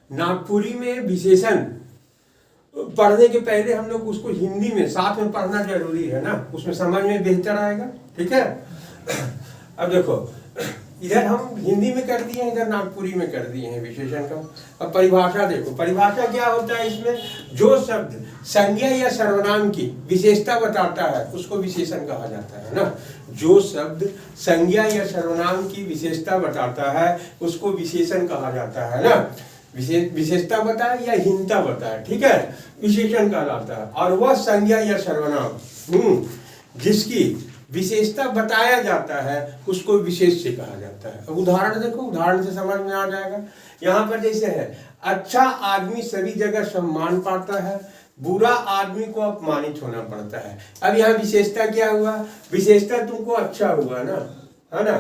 नागपुरी में विशेषण पढ़ने के पहले हम लोग उसको हिंदी में साथ में पढ़ना जरूरी है ना, उसमें समझ में बेहतर आएगा। ठीक है। अब देखो, इधर हम हिंदी में कर दिए हैं, इधर नागपुरी में कर दिए हैं विशेषण का। अब परिभाषा देखो, परिभाषा क्या होता है इसमें, जो शब्द संज्ञा या सर्वनाम की विशेषता बताता है उसको विशेषण कहा जाता है ना। जो शब्द संज्ञा या सर्वनाम की विशेषता बताता है उसको विशेषण कहा जाता है ना। विशेषता बताए या हीनता बताए, ठीक है, विशेषण कहलाता है। और वह संज्ञा या सर्वनाम जिसकी विशेषता बताया जाता है उसको विशेष्य कहा जाता है। अब उदाहरण देखो, उदाहरण से समझ में आ जाएगा। यहाँ पर जैसे है, अच्छा आदमी सभी जगह सम्मान पाता है, बुरा आदमी को अपमानित होना पड़ता है। अब यहाँ विशेषता क्या हुआ, विशेषता तुमको अच्छा हुआ ना, है ना।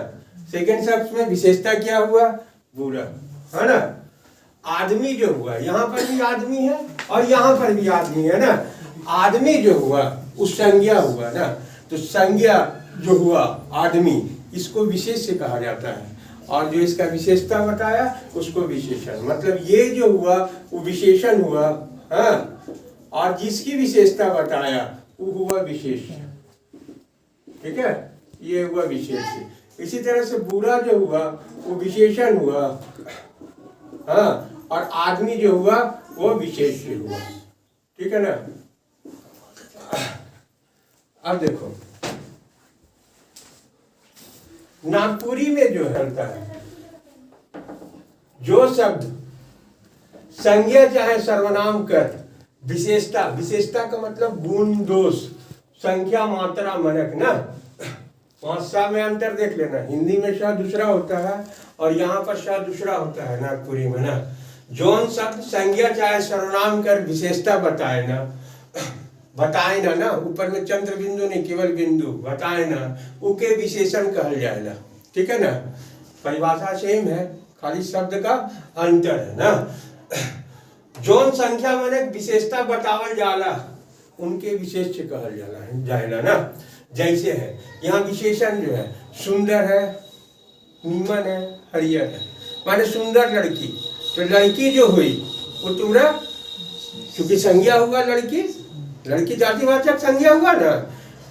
सेकंड शब्द में विशेषता क्या हुआ, बुरा, है ना। आदमी जो हुआ, यहाँ पर भी आदमी है और यहाँ पर भी आदमी है ना। आदमी जो हुआ उस संज्ञा हुआ ना, तो संज्ञा जो हुआ आदमी, इसको विशेष्य कहा जाता है। और जो इसका विशेषता बताया उसको विशेषण, मतलब ये जो हुआ वो विशेषण हुआ, हाँ, और जिसकी विशेषता बताया वो हुआ विशेष्य। ठीक है, ये हुआ विशेष्य। इसी तरह से बुरा जो हुआ वो विशेषण हुआ, हाँ, और आदमी जो हुआ वो विशेष्य हुआ। ठीक है ना। अब देखो, नागपुरी में जो चलता है, जो शब्द संज्ञा चाहे सर्वनाम कर विशेषता, विशेषता का मतलब गुण दोष, संख्या मात्रा मनक ना, वहां सा में अंतर देख लेना। हिंदी में सा दूसरा होता है और यहाँ पर सा दूसरा होता है नागपुरी में ना। जौन शब्द संज्ञा चाहे सर्वनाम कर विशेषता बताए ना, बताए ना, ऊपर में चंद्र बिंदु नहीं, केवल बिंदु बताए ना, उके विशेषण कहल जाएगा। ठीक है ना। परिभाषा सेम है, खाली शब्द का अंतर है ना। जौन संख्या माने विशेषता बतावल जाला उनके विशेष्य कहल जाएगा ना। जैसे है यहाँ विशेषण जो है, सुंदर है, नीमन है, हरियर है, माने सुंदर लड़की। तो लड़की जो हुई वो तुम्हारा, क्योंकि संज्ञा हुआ लड़की, लड़की जातिवाचक संज्ञा हुआ ना,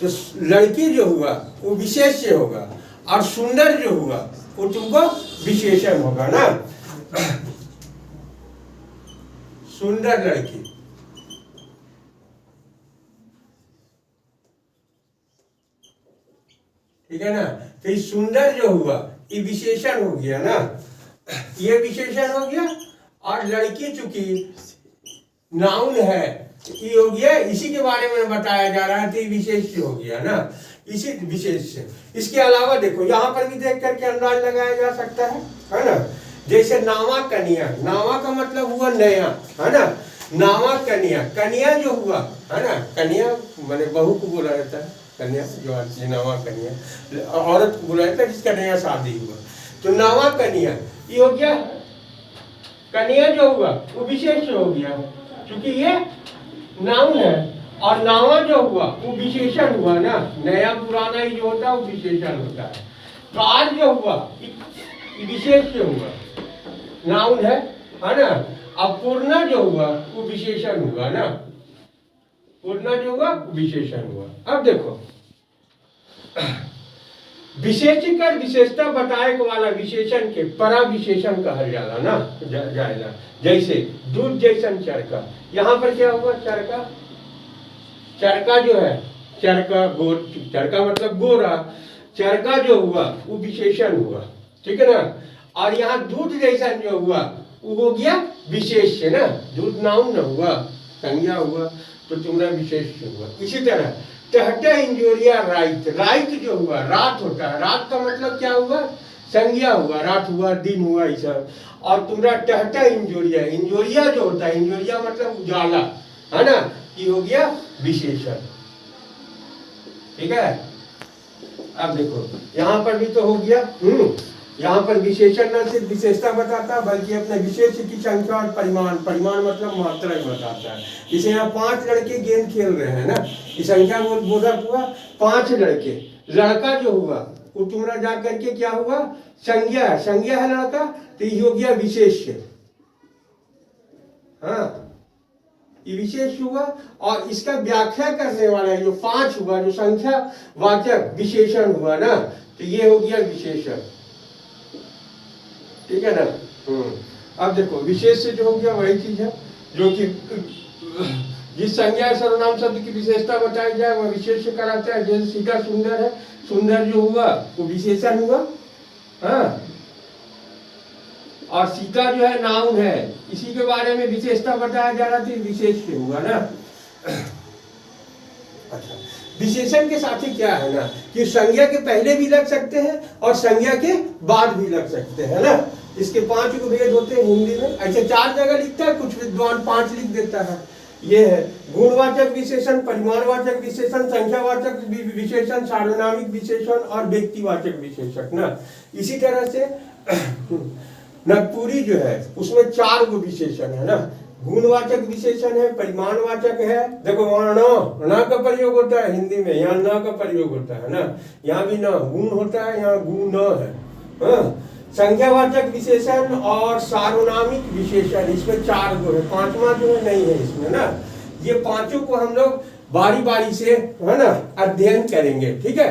तो लड़की जो हुआ वो विशेष्य होगा, और सुंदर जो हुआ वो तुमको विशेषण होगा ना। सुंदर लड़की, ठीक है ना। तो ये सुंदर जो हुआ ये विशेषण हो गया ना, ये विशेषण हो गया। और लड़की चूंकि नाउन है, ये हो गया, इसी के बारे में बताया जा रहा है, तो ये विशेष्य हो गया ना, इसी विशेष्य। इसके अलावा देखो, यहाँ पर भी देख करके अंदाज लगाया जा सकता है ना। जैसे नावा कन्या, नावा का मतलब हुआ नया, है ना। नावा कन्या, कन्या जो हुआ है ना, कन्या माने बहू को बोला जाता है, कन्या जो आती है नावा कन्या, औरत को बोला जाता है जिसका नया शादी हुआ। तो नावा कन्या ये हो गया, कन्या जो हुआ वो विशेष हो गया, क्योंकि ये नाउन है। और नावा जो हुआ वो विशेषण हुआ ना, नया पुराना ही जो होता है वो विशेषण होता है। कार जो हुआ विशेष हुआ, नाउन है ना। अब पूर्णा जो हुआ वो विशेषण हुआ ना, पूर्णा जो हुआ विशेषण हुआ। अब देखो, विशेषण कर विशेषता बताए वाला विशेषण के परा विशेषण कहल जाला ना, जाएगा। जैसे दूध जैसन चरका, यहाँ पर क्या हुआ, चरका, चरका जो है, चरका गोर, चरका मतलब गोरा, चरका जो हुआ वो विशेषण हुआ। ठीक है ना। और यहाँ दूध जैसा जो हुआ वो हो गया विशेष ना, दूध नाउन न हुआ, संज्ञा हुआ, तो तुम्हारा विशेष हुआ। इसी तरह टहटा इंजोरिया रात, रात जो हुआ रात होता है, रात का मतलब क्या हुआ, संज्ञा हुआ, रात हुआ, दिन हुआ, ये सब। और तुम्हारा टहटा इंजोरिया, इंजोरिया जो होता है, इंजोरिया मतलब उजाला, है ना, ये हो गया विशेषण। ठीक है। अब देखो यहाँ पर भी तो हो गया, यहाँ पर विशेषण न सिर्फ विशेषता बताता बल्कि अपने विशेष की संख्या और परिमाण, परिमाण मतलब मात्रा ही बताता है। जैसे यहाँ 5 लड़के गेंद खेल रहे हैं ना, ये संख्या बोधक हुआ 5 लड़के। लड़का जो हुआ वो तुम्हारा जा करके क्या हुआ, संज्ञा है, संज्ञा है लड़का, तो ये हो गया विशेष्य। हाँ, ये विशेष हुआ। और इसका व्याख्या करने वाला जो 5 हुआ, जो संख्या वाचक विशेषण हुआ ना, तो ये हो गया विशेषण। ठीक है ना। अब देखो विशेष से जो हो गया वही चीज है जो कि जिस संज्ञा सर्वनाम शब्द की विशेषता बताई जाए वह विशेष से कराता है। जैसे सीता सुंदर है, सुंदर जो हुआ वो विशेषण हुआ। हाँ, और सीता जो है नाउन है, इसी के बारे में विशेषता बताया जा रहा था, विशेष से हुआ ना। अच्छा, विशेषण के साथ ही क्या है ना कि संज्ञा के पहले भी लग सकते हैं और संज्ञा के बाद भी लग सकते हैं ना। इसके 5 भेद होते हैं हिंदी में। ऐसे 4 जगह लिखता है, कुछ विद्वान 5 लिख देता है। ये है गुणवाचक विशेषण, परिमाणवाचक विशेषण, संख्यावाचक विशेषण, सार्वनामिक विशेषण और व्यक्तिवाचक विशेषण ना। इसी तरह से नगपुरी जो है उसमें 4 गो विशेषण है ना। गुणवाचक विशेषण है, परिमाणवाचक है। देखो वहाँ न का प्रयोग होता है हिंदी में, यहाँ न का प्रयोग होता है ना। यहाँ भी न गुण होता है, यहाँ गुण न है। हाँ? संख्यावाचक विशेषण और सार्वनामिक विशेषण, इसमें 4 गो है, 5वां जो है नहीं है इसमें ना। ये 5 को हम लोग बारी बारी से है ना अध्ययन करेंगे। ठीक है।